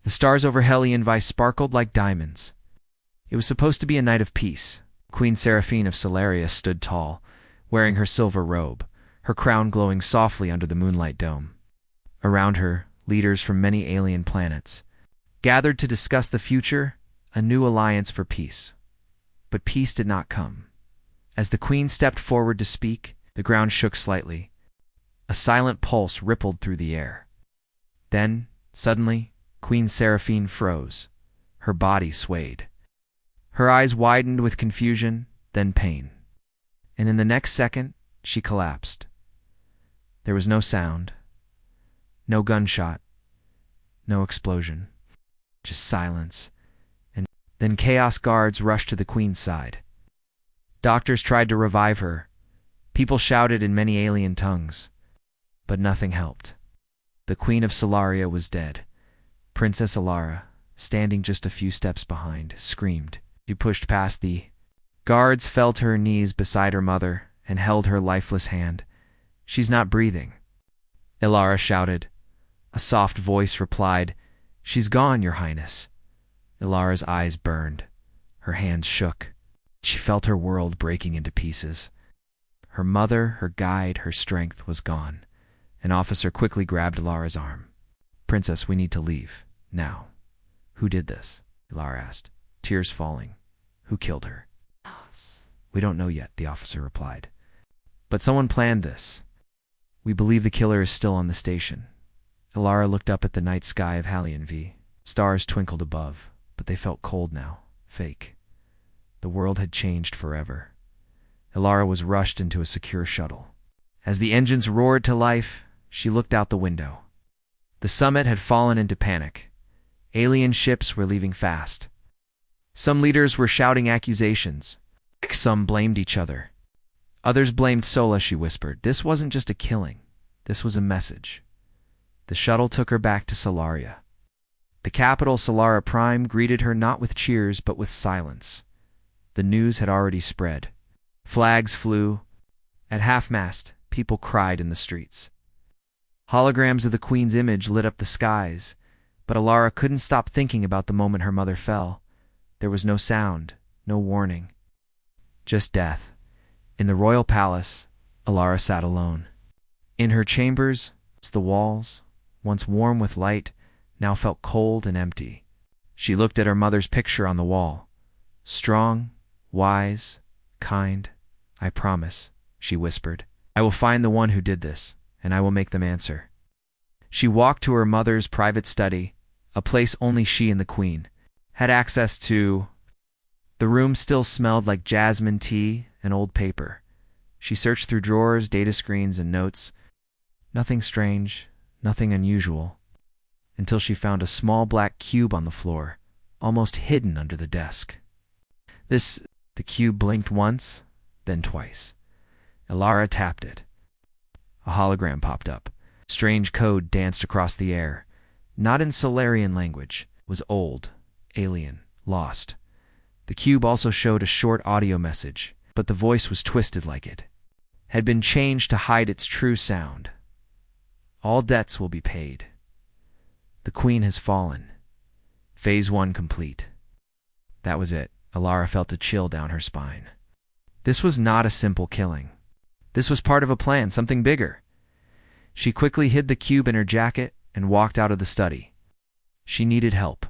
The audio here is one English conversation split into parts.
The stars over HFY sparkled like diamonds. It was supposed to be a night of peace. Queen Seraphine of Solaria stood tall, wearing her silver robe, her crown glowing softly under the moonlight dome. Around her, leaders from many alien planets gathered to discuss the future, a new alliance for peace. But peace did not come. As the queen stepped forward to speak, the ground shook slightly. A silent pulse rippled through the air. Then, suddenly, Queen Seraphine froze. Her body swayed. Her eyes widened with confusion, then pain. And in the next second, she collapsed. There was no sound, no gunshot, no explosion, just silence. And then Chaos Guards rushed to the queen's side. Doctors tried to revive her. People shouted in many alien tongues. But nothing helped. The Queen of Solaria was dead. Princess Alara, standing just a few steps behind, screamed. She pushed past the guards, fell to her knees beside her mother, and held her lifeless hand. "She's not breathing," Alara shouted. A soft voice replied, "She's gone, Your Highness." Ilara's eyes burned. Her hands shook. She felt her world breaking into pieces. Her mother, her guide, her strength was gone. An officer quickly grabbed Ilara's arm. "Princess, we need to leave. Now." "Who did this?" Ilara asked, tears falling. "Who killed her?" "We don't know yet," the officer replied. "But someone planned this. We believe the killer is still on the station." Ilara looked up at the night sky of HFY. Stars twinkled above, but they felt cold now, fake. The world had changed forever. Ilara was rushed into a secure shuttle. As the engines roared to life, she looked out the window. The summit had fallen into panic. Alien ships were leaving fast. Some leaders were shouting accusations. Some blamed each other. Others blamed Sola, she whispered. This wasn't just a killing. This was a message. The shuttle took her back to Solaria. The capital, Solara Prime, greeted her not with cheers but with silence. The news had already spread. Flags flew. At half-mast, people cried in the streets. Holograms of the Queen's image lit up the skies, but Ilara couldn't stop thinking about the moment her mother fell. There was no sound, no warning. Just death. In the royal palace, Ilara sat alone. In her chambers, the walls, once warm with light, now felt cold and empty. She looked at her mother's picture on the wall. "Strong, wise, kind, I promise," she whispered. "I will find the one who did this, and I will make them answer." She walked to her mother's private study, a place only she and the Queen had access to. The room still smelled like jasmine tea and old paper. She searched through drawers, data screens, and notes. Nothing strange, nothing unusual, until she found a small black cube on the floor, almost hidden under the desk. The cube blinked once, then twice. Ilara tapped it. A hologram popped up. Strange code danced across the air. Not in Solarian language. It was old, alien, lost. The cube also showed a short audio message, but the voice was twisted like it had been changed to hide its true sound. "All debts will be paid. The Queen has fallen. Phase 1 complete." That was it. Ilara felt a chill down her spine. This was not a simple killing. This was part of a plan, something bigger. She quickly hid the cube in her jacket and walked out of the study. She needed help.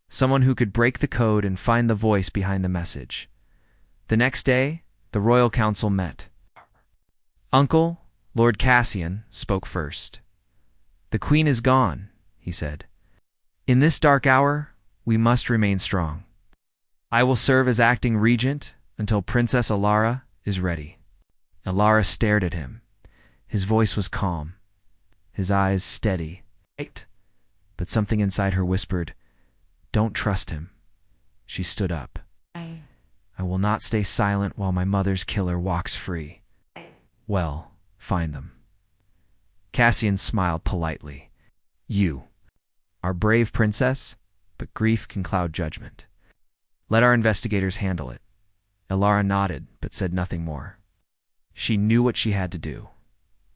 Someone who could break the code and find the voice behind the message. The next day, the Royal Council met. Uncle, Lord Cassian, spoke first. "The Queen is gone," he said. "In this dark hour, we must remain strong. I will serve as acting regent until Princess Alara is ready." Alara stared at him. His voice was calm, his eyes steady. But something inside her whispered, "Don't trust him." She stood up. "I will not stay silent while my mother's killer walks free." "Well, find them." Cassian smiled politely. "You are brave, princess, but grief can cloud judgment. Let our investigators handle it." Ilara nodded, but said nothing more. She knew what she had to do.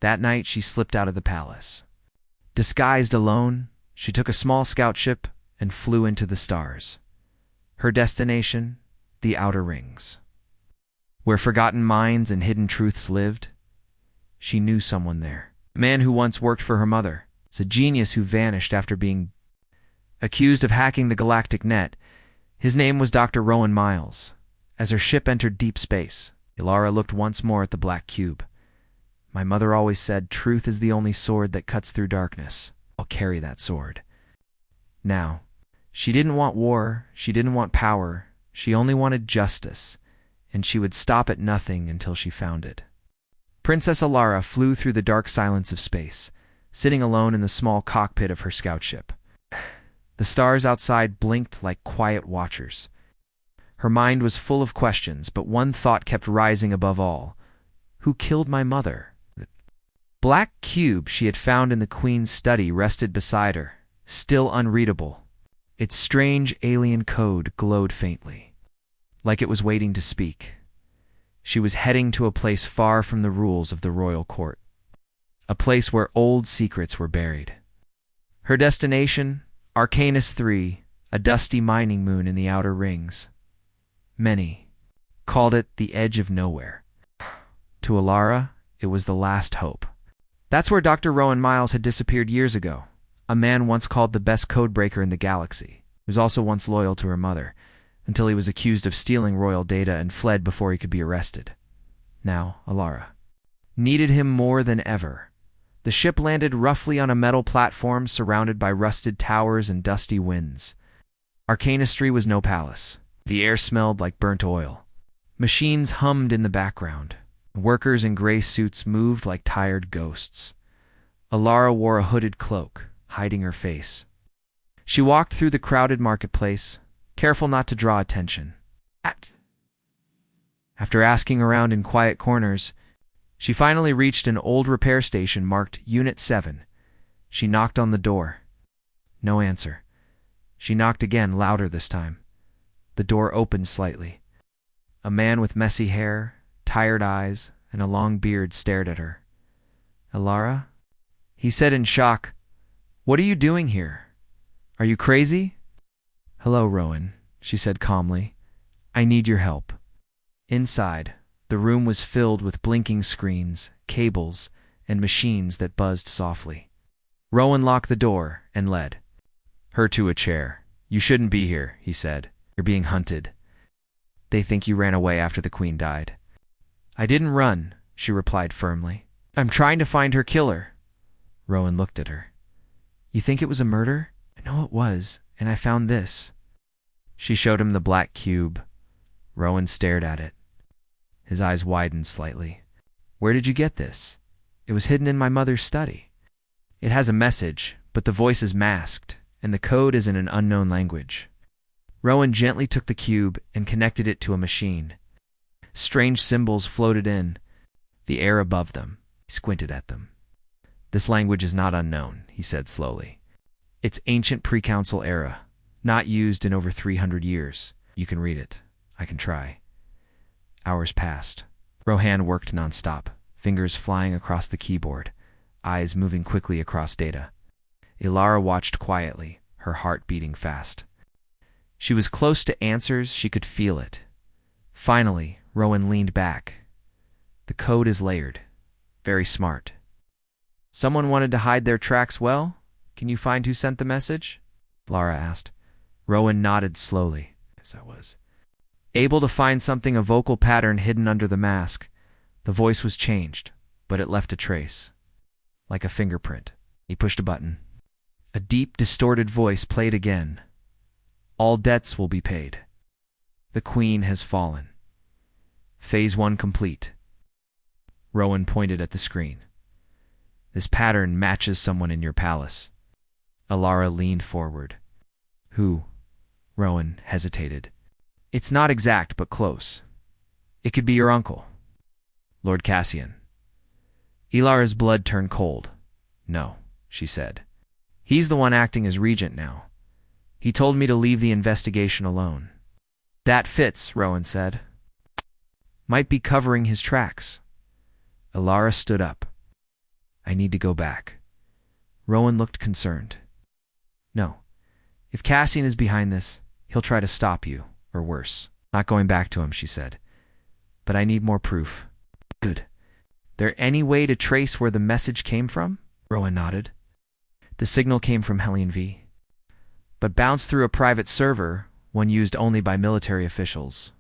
That night, she slipped out of the palace. Disguised alone, she took a small scout ship and flew into the stars. Her destination, the outer rings. Where forgotten minds and hidden truths lived. She knew someone there. A man who once worked for her mother. It's a genius who vanished after being accused of hacking the galactic net. His name was Dr. Rowan Miles. As her ship entered deep space, Ilara looked once more at the black cube. My mother always said, truth is the only sword that cuts through darkness. I'll carry that sword. Now, she didn't want war, she didn't want power, she only wanted justice, and she would stop at nothing until she found it. Princess Ilara flew through the dark silence of space, sitting alone in the small cockpit of her scout ship. The stars outside blinked like quiet watchers. Her mind was full of questions, but one thought kept rising above all. Who killed my mother? The black cube she had found in the Queen's study rested beside her, still unreadable. Its strange alien code glowed faintly, like it was waiting to speak. She was heading to a place far from the rules of the royal court, a place where old secrets were buried. Her destination, Arcanus III, a dusty mining moon in the outer rings. Many called it the edge of nowhere. To Ilara, it was the last hope. That's where Dr. Rowan Miles had disappeared years ago, a man once called the best codebreaker in the galaxy. He was also once loyal to her mother, until he was accused of stealing royal data and fled before he could be arrested. Now, Ilara needed him more than ever. The ship landed roughly on a metal platform surrounded by rusted towers and dusty winds. Arcanus III was no palace. The air smelled like burnt oil. Machines hummed in the background. Workers in gray suits moved like tired ghosts. Ilara wore a hooded cloak, hiding her face. She walked through the crowded marketplace, careful not to draw attention. After asking around in quiet corners, she finally reached an old repair station marked Unit 7. She knocked on the door. No answer. She knocked again, louder this time. The door opened slightly. A man with messy hair, tired eyes, and a long beard stared at her. "Ilara?" He said in shock, "What are you doing here? Are you crazy?" "Hello, Rowan," she said calmly. "I need your help." Inside, the room was filled with blinking screens, cables, and machines that buzzed softly. Rowan locked the door and led her to a chair. "You shouldn't be here," he said. "You're being hunted. They think you ran away after the Queen died." "I didn't run," she replied firmly. "I'm trying to find her killer." Rowan looked at her. "You think it was a murder?" "I know it was, and I found this." She showed him the black cube. Rowan stared at it. His eyes widened slightly. "Where did you get this?" "It was hidden in my mother's study. It has a message, but the voice is masked, and the code is in an unknown language." Rowan gently took the cube and connected it to a machine. Strange symbols floated in the air above them. He squinted at them. "This language is not unknown," he said slowly. "It's ancient pre-council era, not used in over 300 years. You can read it. I can try." Hours passed. Rohan worked nonstop, fingers flying across the keyboard, eyes moving quickly across data. Ilara watched quietly, her heart beating fast. She was close to answers, she could feel it. Finally, Rowan leaned back. "The code is layered. Very smart. Someone wanted to hide their tracks well? Can you find who sent the message?" Lara asked. Rowan nodded slowly. "Yes, I was able to find something, a vocal pattern hidden under the mask. The voice was changed, but it left a trace. Like a fingerprint." He pushed a button. A deep, distorted voice played again. "All debts will be paid. The Queen has fallen. Phase 1 complete." Rowan pointed at the screen. "This pattern matches someone in your palace." Ilara leaned forward. "Who?" Rowan hesitated. "It's not exact, but close. It could be your uncle, Lord Cassian." Ilara's blood turned cold. "No," she said. "He's the one acting as regent now. He told me to leave the investigation alone." "That fits," Rowan said. "Might be covering his tracks." Ilara stood up. "I need to go back." Rowan looked concerned. "No, If Cassian is behind this, he'll try to stop you, or worse. Not going back to him, she said. But I need more proof. Good. There any way to trace where the message came from? Rowan nodded. The signal came from Hellion V, but bounced through a private server, one used only by military officials.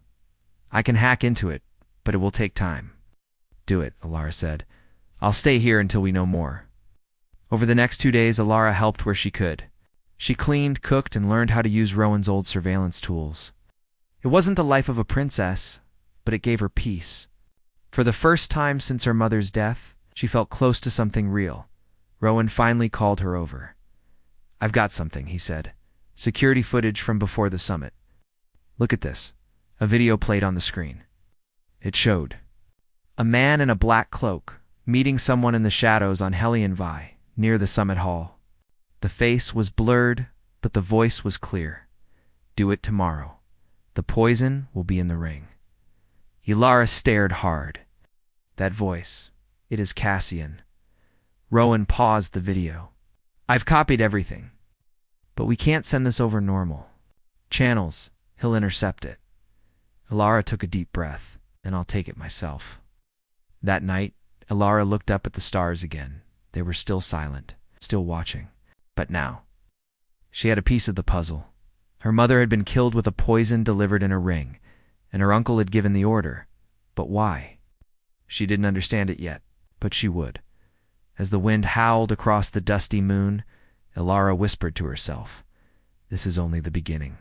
I can hack into it, but it will take time. Do it, Alara said. I'll stay here until we know more. Over the next 2 days, Alara helped where she could. She cleaned, cooked, and learned how to use Rowan's old surveillance tools. It wasn't the life of a princess, but it gave her peace. For the first time since her mother's death, she felt close to something real. Rowan finally called her over. I've got something, he said. Security footage from before the summit. Look at this. A video played on the screen. It showed a man in a black cloak meeting someone in the shadows on Hellion Vi, near the summit hall. The face was blurred, but the voice was clear. Do it tomorrow. The poison will be in the ring. Alara stared hard. That voice. It is Cassian. Rowan paused the video. I've copied everything. But we can't send this over normal channels. He'll intercept it. Alara took a deep breath, and I'll take it myself. That night, Alara looked up at the stars again. They were still silent, still watching. But now, she had a piece of the puzzle. Her mother had been killed with a poison delivered in a ring, and her uncle had given the order. But why? She didn't understand it yet, but she would. As the wind howled across the dusty moon, Alara whispered to herself, this is only the beginning.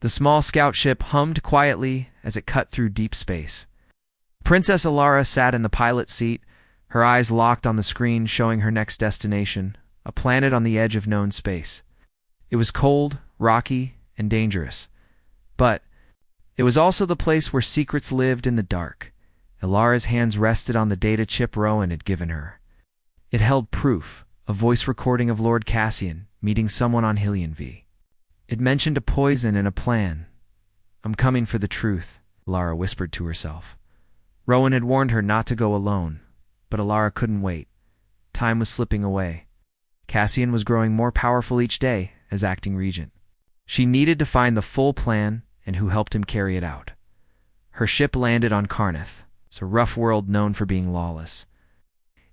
The small scout ship hummed quietly as it cut through deep space. Princess Alara sat in the pilot's seat, her eyes locked on the screen showing her next destination, a planet on the edge of known space. It was cold, rocky, and dangerous. But it was also the place where secrets lived in the dark. Alara's hands rested on the data chip Rowan had given her. It held proof, a voice recording of Lord Cassian meeting someone on Hellion V. It mentioned a poison and a plan. I'm coming for the truth, Alara whispered to herself. Rowan had warned her not to go alone, but Alara couldn't wait. Time was slipping away. Cassian was growing more powerful each day as acting regent. She needed to find the full plan and who helped him carry it out. Her ship landed on Karnath, a rough world known for being lawless.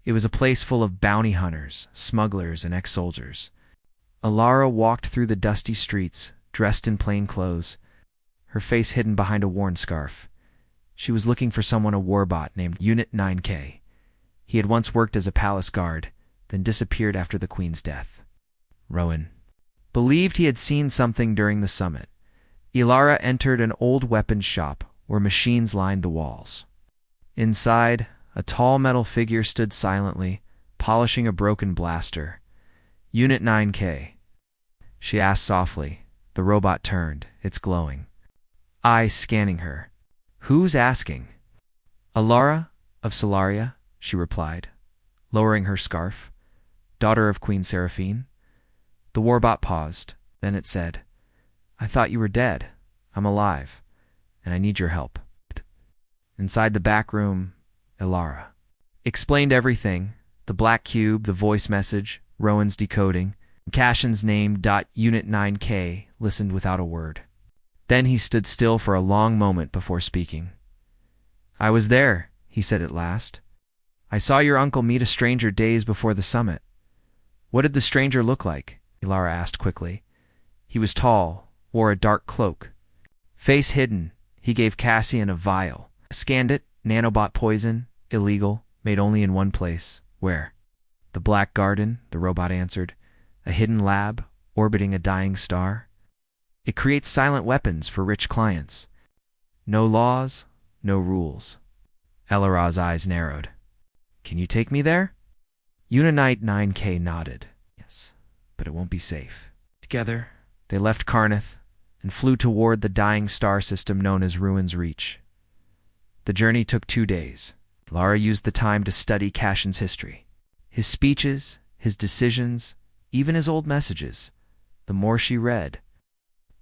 It was a place full of bounty hunters, smugglers, and ex-soldiers. Alara walked through the dusty streets, dressed in plain clothes, her face hidden behind a worn scarf. She was looking for someone, a warbot named Unit 9K. He had once worked as a palace guard, then disappeared after the queen's death. Rowan believed he had seen something during the summit. Alara entered an old weapons shop where machines lined the walls. Inside, a tall metal figure stood silently, polishing a broken blaster. Unit 9K. She asked softly. The robot turned, its glowing eyes scanning her. Who's asking? Alara of Solaria, she replied, lowering her scarf. Daughter of Queen Seraphine. The warbot paused, then it said, I thought you were dead. I'm alive, and I need your help. Inside the back room, Alara explained everything, the black cube, the voice message, Rowan's decoding. Cassian's name. Unit 9K listened without a word. Then he stood still for a long moment before speaking. I was there, he said at last. I saw your uncle meet a stranger days before the summit. What did the stranger look like? Alara asked quickly. He was tall, wore a dark cloak. Face hidden, he gave Cassian a vial. Scanned it, nanobot poison, illegal, made only in one place. Where? The Black Garden, the robot answered. A hidden lab, orbiting a dying star. It creates silent weapons for rich clients. No laws, no rules. Alara's eyes narrowed. Can you take me there? Unite 9K nodded. Yes, but it won't be safe. Together, they left Karnath and flew toward the dying star system known as Ruin's Reach. The journey took 2 days. Alara used the time to study Cassian's history. His speeches, his decisions, even his old messages. The more she read,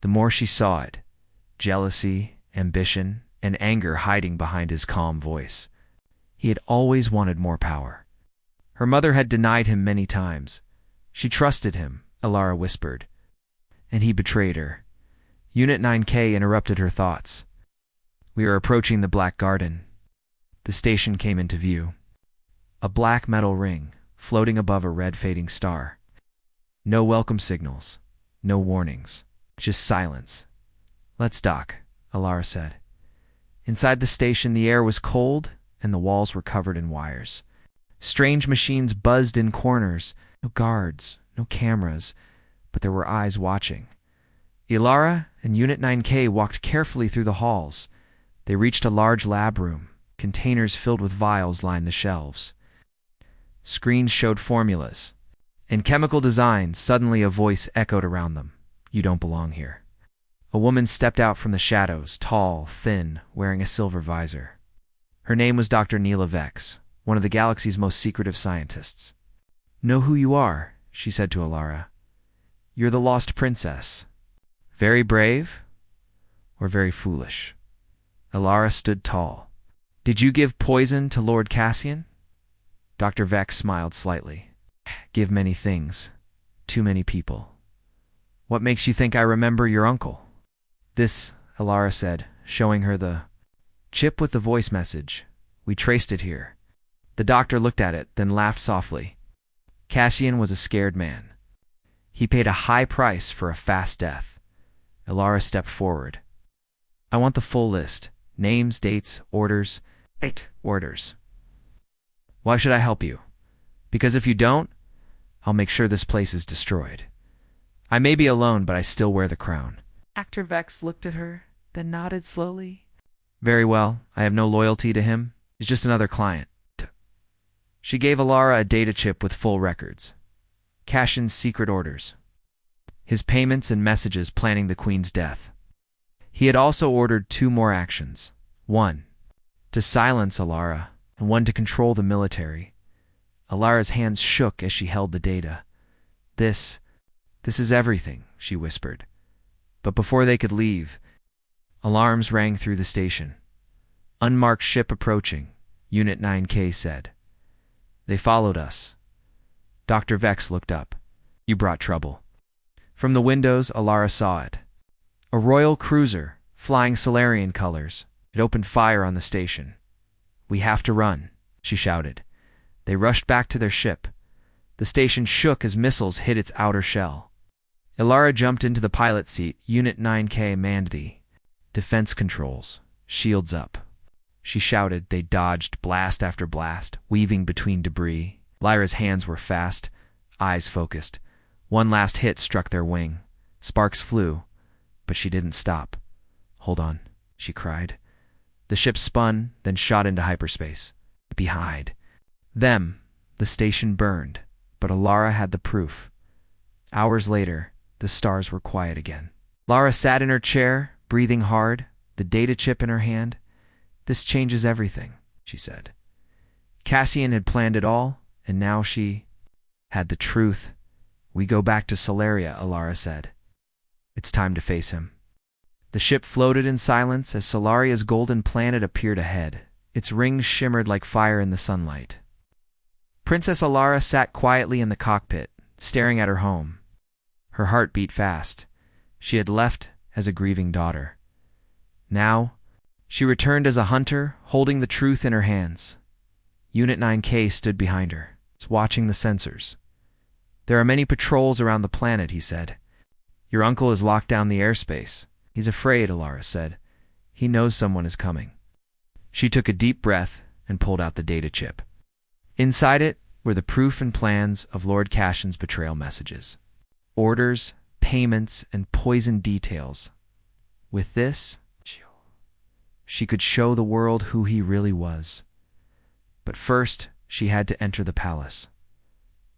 the more she saw it. Jealousy, ambition, and anger hiding behind his calm voice. He had always wanted more power. Her mother had denied him many times. She trusted him, Alara whispered. And he betrayed her. Unit 9K interrupted her thoughts. We are approaching the Black Garden. The station came into view. A black metal ring, floating above a red fading star. No welcome signals, no warnings, just silence. Let's dock, Alara said. Inside the station, the air was cold and the walls were covered in wires. Strange machines buzzed in corners. No guards, no cameras, but there were eyes watching. Alara and Unit 9K walked carefully through the halls. They reached a large lab room. Containers filled with vials lined the shelves. Screens showed formulas. In chemical design, suddenly a voice echoed around them. You don't belong here. A woman stepped out from the shadows, tall, thin, wearing a silver visor. Her name was Dr. Neela Vex, one of the galaxy's most secretive scientists. Know who you are, she said to Alara. You're the lost princess. Very brave or very foolish? Alara stood tall. Did you give poison to Lord Cassian? Dr. Vex smiled slightly. Give many things. Too many people. What makes you think I remember your uncle? This, Alara said, showing her the chip with the voice message. We traced it here. The doctor looked at it, then laughed softly. Cassian was a scared man. He paid a high price for a fast death. Alara stepped forward. I want the full list. Names, dates, orders. 8 orders. Why should I help you? Because if you don't, I'll make sure this place is destroyed. I may be alone, but I still wear the crown. Dr. Vex looked at her, then nodded slowly. Very well. I have no loyalty to him. He's just another client. She gave Alara a data chip with full records. Cassian's secret orders. His payments and messages planning the Queen's death. He had also ordered 2 more actions. 1, to silence Alara, and 1 to control the military. Alara's hands shook as she held the data. This is everything, she whispered. But before they could leave, alarms rang through the station. Unmarked ship approaching, Unit 9K said. They followed us. Dr. Vex looked up. You brought trouble. From the windows, Alara saw it. A royal cruiser, flying Solarian colors. It opened fire on the station. We have to run, she shouted. They rushed back to their ship. The station shook as missiles hit its outer shell. Alara jumped into the pilot seat. Unit 9K manned the defense controls. Shields up. She shouted. They dodged blast after blast, weaving between debris. Lyra's hands were fast, eyes focused. One last hit struck their wing. Sparks flew, but she didn't stop. Hold on, she cried. The ship spun, then shot into hyperspace. Behind them, the station burned, but Alara had the proof. Hours later, the stars were quiet again. Lara sat in her chair, breathing hard, the data chip in her hand. This changes everything, she said. Cassian had planned it all, and now she had the truth. We go back to Solaria, Alara said. It's time to face him. The ship floated in silence as Solaria's golden planet appeared ahead. Its rings shimmered like fire in the sunlight. Princess Alara sat quietly in the cockpit, staring at her home. Her heart beat fast. She had left as a grieving daughter. Now, she returned as a hunter, holding the truth in her hands. Unit 9K stood behind her, watching the sensors. There are many patrols around the planet, he said. Your uncle has locked down the airspace. He's afraid, Alara said. He knows someone is coming. She took a deep breath and pulled out the data chip. Inside it were the proof and plans of Lord Cassian's betrayal messages. Orders, payments, and poison details. With this, she could show the world who he really was. But first, she had to enter the palace.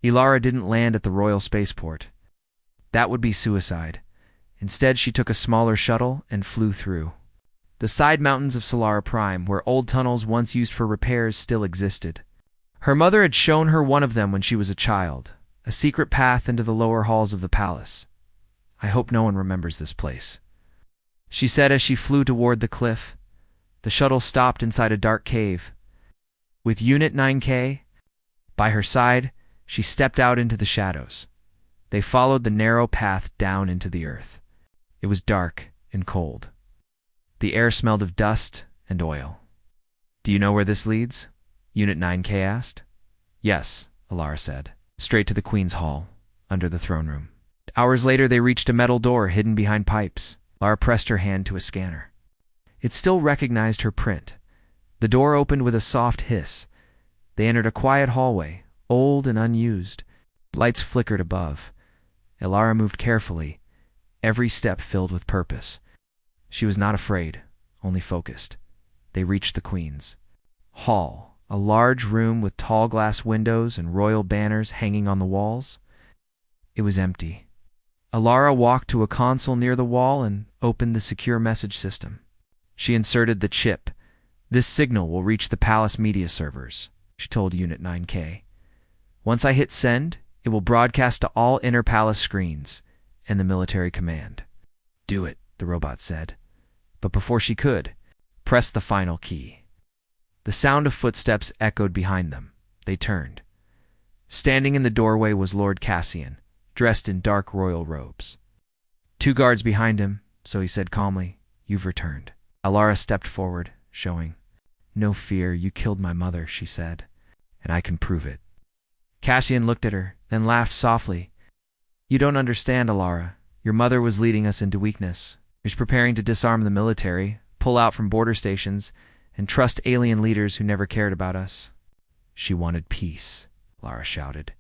Alara didn't land at the royal spaceport. That would be suicide. Instead, she took a smaller shuttle and flew through. The side mountains of Solara Prime, where old tunnels once used for repairs still existed. Her mother had shown her one of them when she was a child, a secret path into the lower halls of the palace. I hope no one remembers this place, she said as she flew toward the cliff. The shuttle stopped inside a dark cave. With Unit 9K by her side, she stepped out into the shadows. They followed the narrow path down into the earth. It was dark and cold. The air smelled of dust and oil. "Do you know where this leads?" Unit 9K asked. "Yes," Alara said. "Straight to the Queen's Hall, under the throne room." Hours later, they reached a metal door hidden behind pipes. Alara pressed her hand to a scanner. It still recognized her print. The door opened with a soft hiss. They entered a quiet hallway, old and unused. Lights flickered above. Alara moved carefully, every step filled with purpose. She was not afraid, only focused. They reached the Queen's Hall, a large room with tall glass windows and royal banners hanging on the walls. It was empty. Alara walked to a console near the wall and opened the secure message system. She inserted the chip. "This signal will reach the palace media servers," she told Unit 9K. "Once I hit send, it will broadcast to all inner palace screens and the military command." "Do it," the robot said. But before she could, press the final key. The sound of footsteps echoed behind them. They turned. Standing in the doorway was Lord Cassian, dressed in dark royal robes. 2 guards behind him, so he said calmly, "You've returned." Alara stepped forward, showing. "No fear, you killed my mother," she said, "and I can prove it." Cassian looked at her, then laughed softly. "You don't understand, Alara. Your mother was leading us into weakness. She was preparing to disarm the military, pull out from border stations, and trust alien leaders who never cared about us." "She wanted peace," Alara shouted.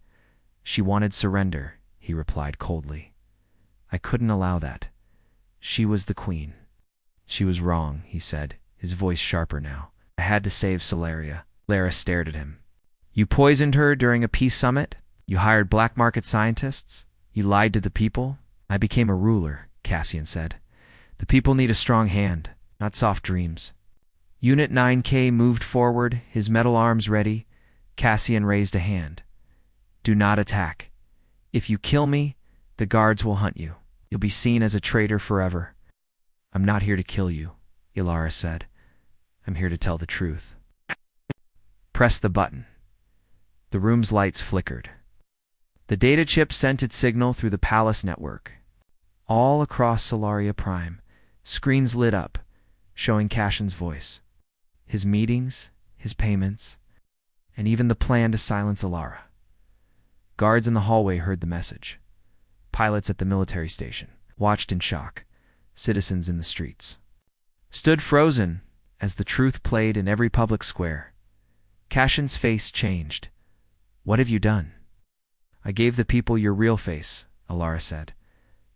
"She wanted surrender," he replied coldly. "I couldn't allow that. She was the queen." "She was wrong," he said, his voice sharper now. "I had to save Solaria." Lara stared at him. "You poisoned her during a peace summit? You hired black market scientists? You lied to the people?" "I became a ruler," Cassian said. "The people need a strong hand, not soft dreams." Unit 9K moved forward, his metal arms ready. Cassian raised a hand. "Do not attack. If you kill me, the guards will hunt you. You'll be seen as a traitor forever." "I'm not here to kill you," Alara said. "I'm here to tell the truth." Press the button. The room's lights flickered. The data chip sent its signal through the palace network. All across Solaria Prime, screens lit up, showing Cassian's voice, his meetings, his payments, and even the plan to silence Alara. Guards in the hallway heard the message. Pilots at the military station watched in shock. Citizens in the streets stood frozen as the truth played in every public square. Cassian's face changed. "What have you done?" "I gave the people your real face," Alara said.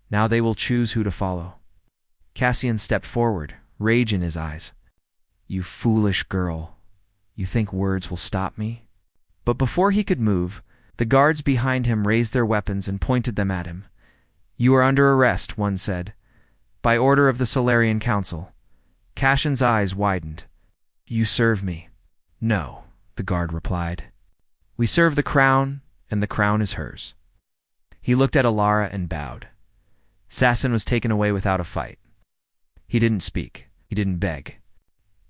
"Now they will choose who to follow." Cassian stepped forward, rage in his eyes. "You foolish girl. You think words will stop me?" But before he could move, the guards behind him raised their weapons and pointed them at him. "You are under arrest," one said. "By order of the Solarian Council." Cassian's eyes widened. "You serve me." "No," the guard replied. "We serve the crown, and the crown is hers." He looked at Alara and bowed. Sasson was taken away without a fight. He didn't speak. He didn't beg.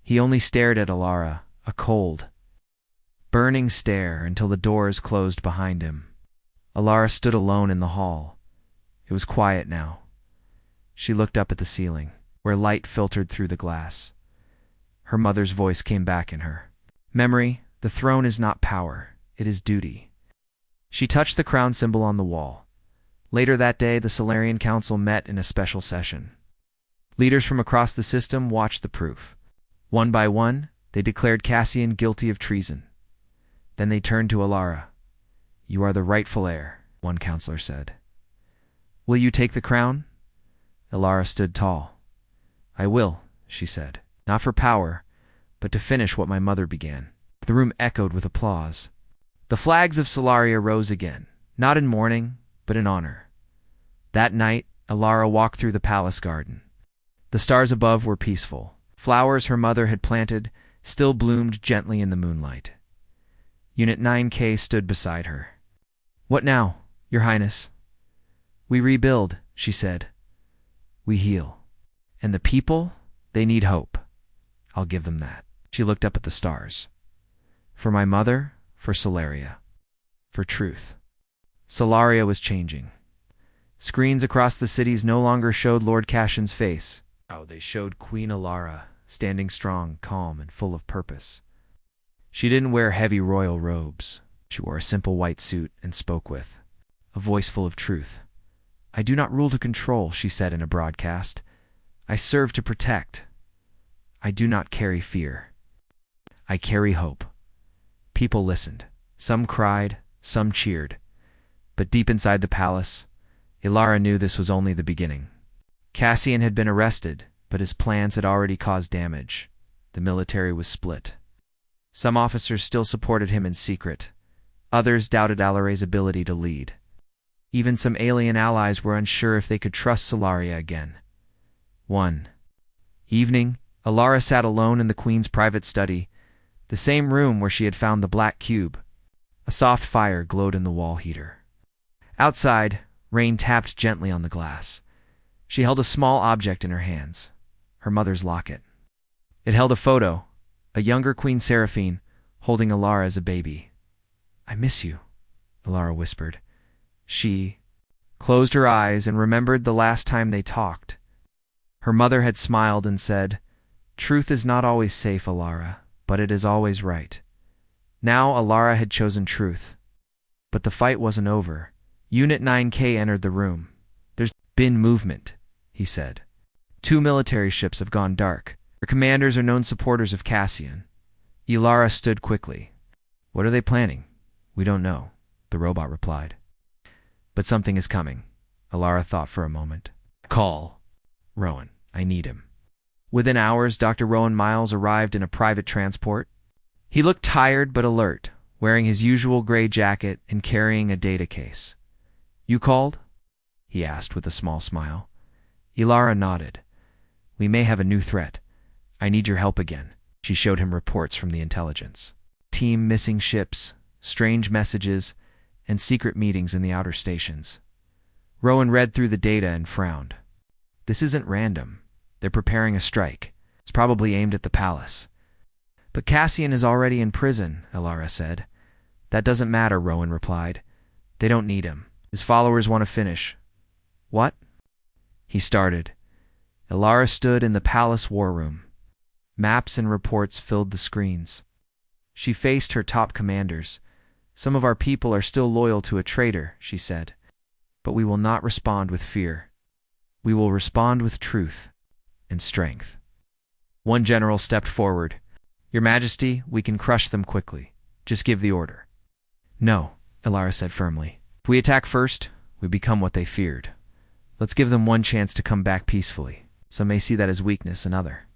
He only stared at Alara, a cold, burning stare until the doors closed behind him. Alara stood alone in the hall. It was quiet now. She looked up at the ceiling, where light filtered through the glass. Her mother's voice came back in her. "Memory, the throne is not power, it is duty." She touched the crown symbol on the wall. Later that day, the Solarian Council met in a special session. Leaders from across the system watched the proof. One by one, they declared Cassian guilty of treason. Then they turned to Alara. "You are the rightful heir," one counselor said. "Will you take the crown?" Alara stood tall. "I will," she said. "Not for power, but to finish what my mother began." The room echoed with applause. The flags of Solaria rose again, not in mourning, but in honor. That night, Alara walked through the palace garden. The stars above were peaceful. Flowers her mother had planted still bloomed gently in the moonlight. Unit 9K stood beside her. "What now, Your Highness?" "We rebuild," she said. "We heal. And the people, they need hope. I'll give them that." She looked up at the stars. "For my mother, for Solaria, for truth." Solaria was changing. Screens across the cities no longer showed Lord Cashin's face. Oh, they showed Queen Alara, standing strong, calm, and full of purpose. She didn't wear heavy royal robes. She wore a simple white suit and spoke with a voice full of truth. "I do not rule to control," she said in a broadcast. "I serve to protect. I do not carry fear. I carry hope." People listened. Some cried, some cheered. But deep inside the palace, Ilara knew this was only the beginning. Cassian had been arrested, but his plans had already caused damage. The military was split. Some officers still supported him in secret. Others doubted Alare's ability to lead. Even some alien allies were unsure if they could trust Solaria again. One evening, Alara sat alone in the queen's private study, the same room where she had found the black cube. A soft fire glowed in the wall heater. Outside, rain tapped gently on the glass. She held a small object in her hands, her mother's locket. It held a photo, a younger Queen Seraphine, holding Alara as a baby. "I miss you," Alara whispered. She closed her eyes and remembered the last time they talked. Her mother had smiled and said, "Truth is not always safe, Alara, but it is always right." Now Alara had chosen truth. But the fight wasn't over. Unit 9K entered the room. "There's been movement," he said. "2 military ships have gone dark. Their commanders are known supporters of Cassian." Ilara stood quickly. "What are they planning?" "We don't know," the robot replied. "But something is coming." Alara thought for a moment. "Call Rowan. I need him." Within hours, Dr. Rowan Miles arrived in a private transport. He looked tired but alert, wearing his usual gray jacket and carrying a data case. "You called?" he asked with a small smile. Ilara nodded. "We may have a new threat. I need your help again." She showed him reports from the intelligence team, missing ships, strange messages, and secret meetings in the outer stations. Rowan read through the data and frowned. "This isn't random. They're preparing a strike. It's probably aimed at the palace." "But Cassian is already in prison," Ilara said. "That doesn't matter," Rowan replied. "They don't need him. His followers want to finish." "What?" he started. Ilara stood in the palace war room. Maps and reports filled the screens. She faced her top commanders. "Some of our people are still loyal to a traitor," she said. "But we will not respond with fear. We will respond with truth and strength." One general stepped forward. "Your Majesty, we can crush them quickly. Just give the order." "No," Ilara said firmly. "If we attack first, we become what they feared. Let's give them one chance to come back peacefully. Some may see that as weakness, another."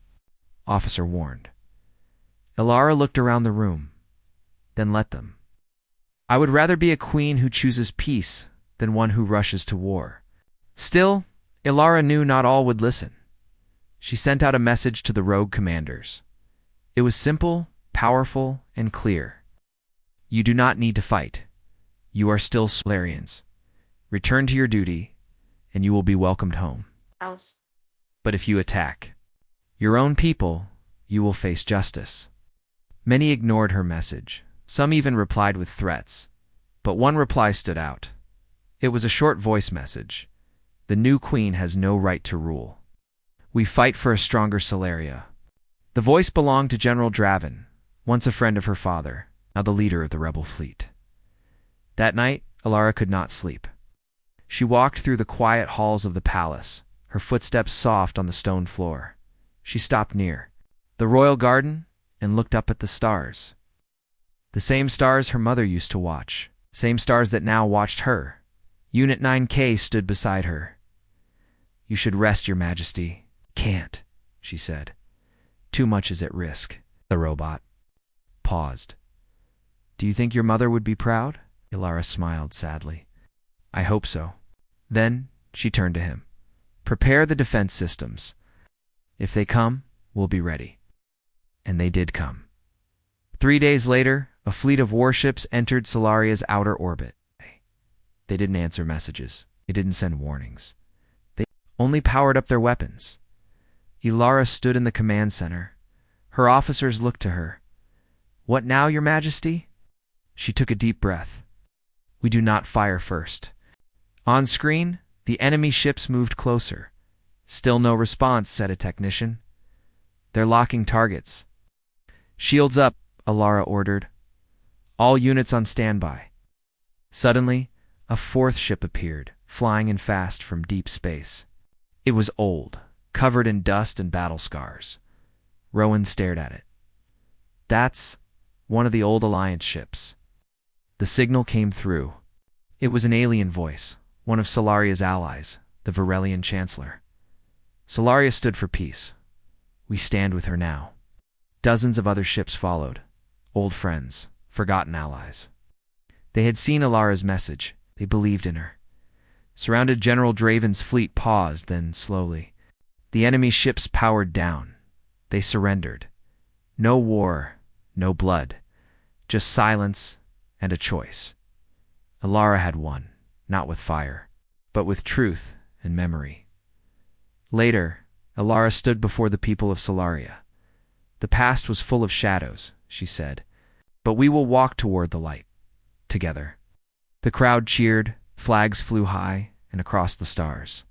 Officer warned. Ilara looked around the room. "Then let them. I would rather be a queen who chooses peace than one who rushes to war." Still, Ilara knew not all would listen. She sent out a message to the rogue commanders. It was simple, powerful, and clear. "You do not need to fight. You are still Solarians. Return to your duty, and you will be welcomed home. But if you attack your own people, you will face justice." Many ignored her message. Some even replied with threats. But one reply stood out. It was a short voice message. "The new queen has no right to rule. We fight for a stronger Solaria." The voice belonged to General Draven, once a friend of her father, now the leader of the rebel fleet. That night, Ilara could not sleep. She walked through the quiet halls of the palace, her footsteps soft on the stone floor. She stopped near the royal garden and looked up at the stars. The same stars her mother used to watch, same stars that now watched her. Unit 9K stood beside her. "You should rest, Your Majesty." "Can't," she said. "Too much is at risk." The robot paused. "Do you think your mother would be proud?" Ilara smiled sadly. "I hope so." Then she turned to him. "Prepare the defense systems. If they come, we'll be ready." And they did come. 3 days later, a fleet of warships entered Solaria's outer orbit. They didn't answer messages. They didn't send warnings. They only powered up their weapons. Ilara stood in the command center. Her officers looked to her. "What now, Your Majesty?" She took a deep breath. "We do not fire first." On screen, The enemy ships moved closer. Still no response, said a technician. They're locking targets. Shields up, Alara ordered. All units on standby. Suddenly, a fourth ship appeared, flying in fast from deep space. It was old, covered in dust and battle scars. Rowan stared at it. That's one of the old Alliance ships. The signal came through. It was an alien voice, one of Solaria's allies, the Varelian Chancellor. Solaria stood for peace. We stand with her now. Dozens of other ships followed. Old friends, forgotten allies. They had seen Alara's message. They believed in her. Surrounded General Draven's fleet paused, then slowly. The enemy ships powered down. They surrendered. No war, no blood. Just silence and a choice. Alara had won, not with fire, but with truth and memory. Later, Alara stood before the people of Solaria. The past was full of shadows, she said, but we will walk toward the light, together. The crowd cheered, flags flew high and across the stars.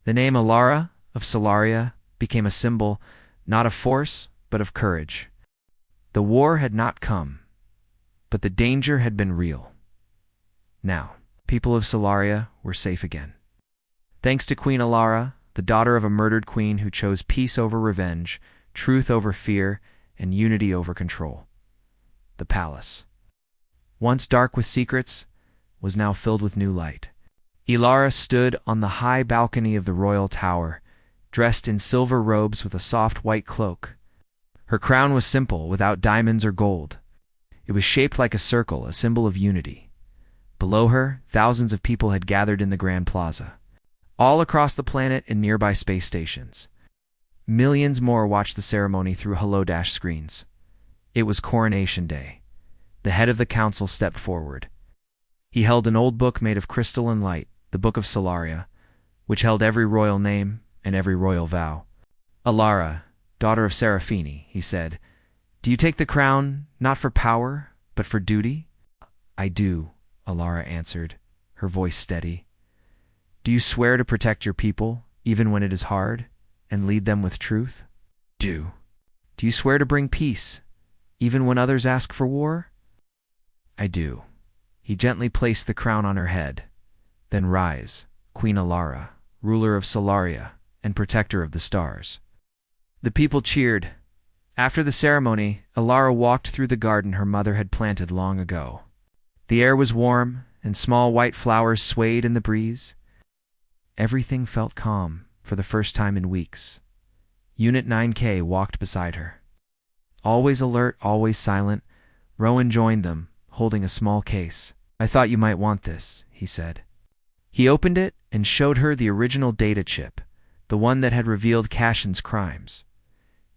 The name Alara of Solaria became a symbol not of force, but of courage. The war had not come, but the danger had been real. Now, people of Solaria were safe again. Thanks to Queen Alara, the daughter of a murdered queen who chose peace over revenge, truth over fear, and unity over control. The palace, once dark with secrets, was now filled with new light. Alara stood on the high balcony of the royal tower, dressed in silver robes with a soft white cloak. Her crown was simple, without diamonds or gold. It was shaped like a circle, a symbol of unity. Below her, thousands of people had gathered in the Grand Plaza, all across the planet and nearby space stations. Millions more watched the ceremony through holodash screens. It was coronation day. The head of the council stepped forward. He held an old book made of crystal and light, the Book of Solaria, which held every royal name and every royal vow. Alara, daughter of Serafini, he said, do you take the crown not for power, but for duty? I do, Alara answered, her voice steady. Do you swear to protect your people, even when it is hard, and lead them with truth? Do. Do you swear to bring peace, even when others ask for war? I do. He gently placed the crown on her head. Then rise, Queen Alara, ruler of Solaria and protector of the stars. The people cheered. After the ceremony, Alara walked through the garden her mother had planted long ago. The air was warm, and small white flowers swayed in the breeze. Everything felt calm for the first time in weeks. Unit 9K walked beside her. Always alert, always silent, Rowan joined them, holding a small case. I thought you might want this, he said. He opened it and showed her the original data chip, the one that had revealed Cashin's crimes.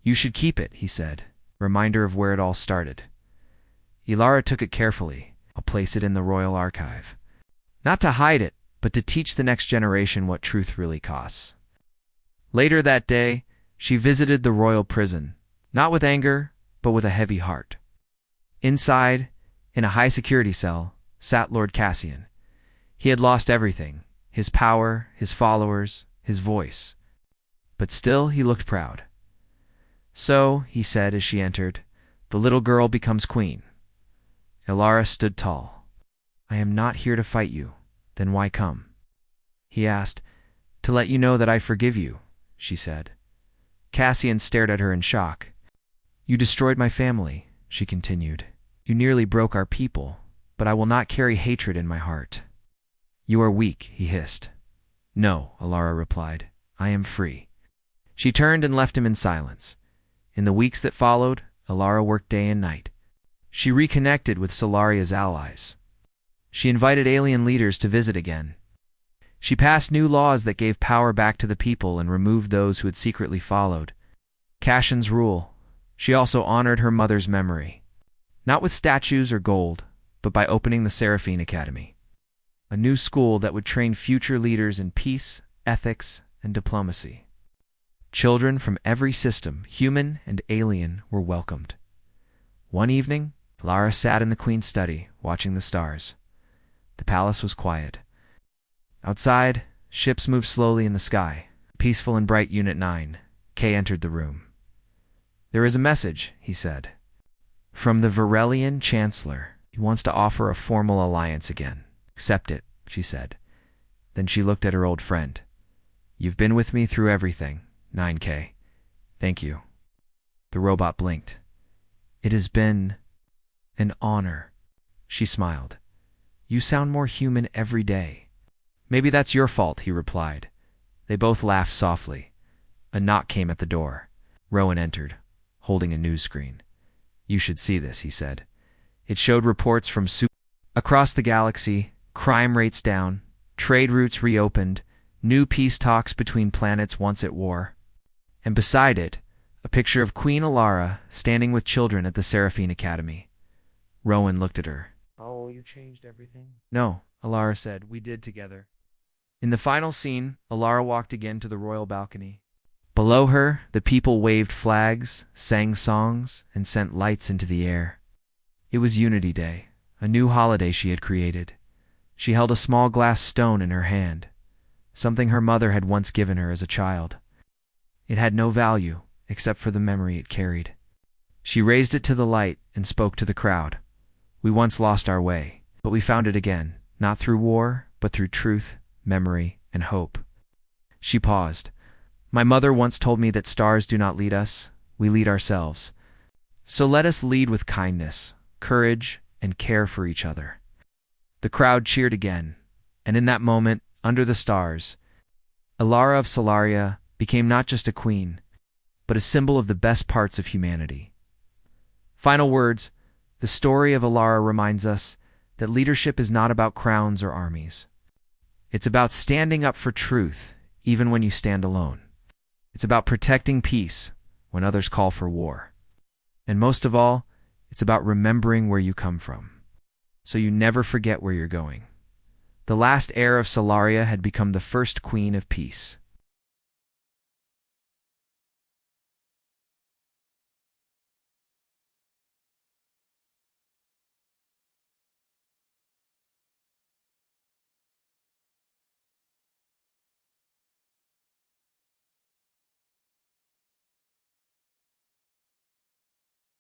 You should keep it, he said, reminder of where it all started. Alara took it carefully. I'll place it in the royal archive. Not to hide it, but to teach the next generation what truth really costs. Later that day, she visited the royal prison, not with anger, but with a heavy heart. Inside, in a high-security cell, sat Lord Cassian. He had lost everything, his power, his followers, his voice. But still he looked proud. So, he said as she entered, the little girl becomes queen. Alara stood tall. I am not here to fight you. Then why come? He asked. To let you know that I forgive you, she said. Cassian stared at her in shock. You destroyed my family, she continued. You nearly broke our people, but I will not carry hatred in my heart. You are weak, he hissed. No, Alara replied. I am free. She turned and left him in silence. In the weeks that followed, Alara worked day and night. She reconnected with Solaria's allies. She invited alien leaders to visit again. She passed new laws that gave power back to the people and removed those who had secretly followed Cashin's rule. She also honored her mother's memory, not with statues or gold, but by opening the Seraphine Academy, a new school that would train future leaders in peace, ethics, and diplomacy. Children from every system, human and alien, were welcomed. One evening, Alara sat in the queen's study, watching the stars. The palace was quiet. Outside, ships moved slowly in the sky. Peaceful and bright Unit 9. Kay entered the room. "There is a message," he said. "From the Varelian Chancellor. He wants to offer a formal alliance again." "Accept it," she said. Then she looked at her old friend. "You've been with me through everything, 9K. Thank you." The robot blinked. "It has been an honor." She smiled. "You sound more human every day." "Maybe that's your fault," he replied. They both laughed softly. A knock came at the door. Rowan entered, holding a news screen. "You should see this," he said. It showed reports from across the galaxy, crime rates down, trade routes reopened, new peace talks between planets once at war. And beside it, a picture of Queen Alara standing with children at the Seraphine Academy. Rowan looked at her. "Oh, you changed everything?" "No," Alara said. "We did together." In the final scene, Alara walked again to the royal balcony. Below her, the people waved flags, sang songs, and sent lights into the air. It was Unity Day, a new holiday she had created. She held a small glass stone in her hand, something her mother had once given her as a child. It had no value, except for the memory it carried. She raised it to the light and spoke to the crowd. "We once lost our way, but we found it again, not through war, but through truth, memory, and hope." She paused. "My mother once told me that stars do not lead us, we lead ourselves. So let us lead with kindness, courage, and care for each other." The crowd cheered again, and in that moment, under the stars, Alara of Solaria became not just a queen, but a symbol of the best parts of humanity. Final words. The story of Alara reminds us that leadership is not about crowns or armies. It's about standing up for truth, even when you stand alone. It's about protecting peace when others call for war. And most of all, it's about remembering where you come from, so you never forget where you're going. The last heir of Solaria had become the first queen of peace.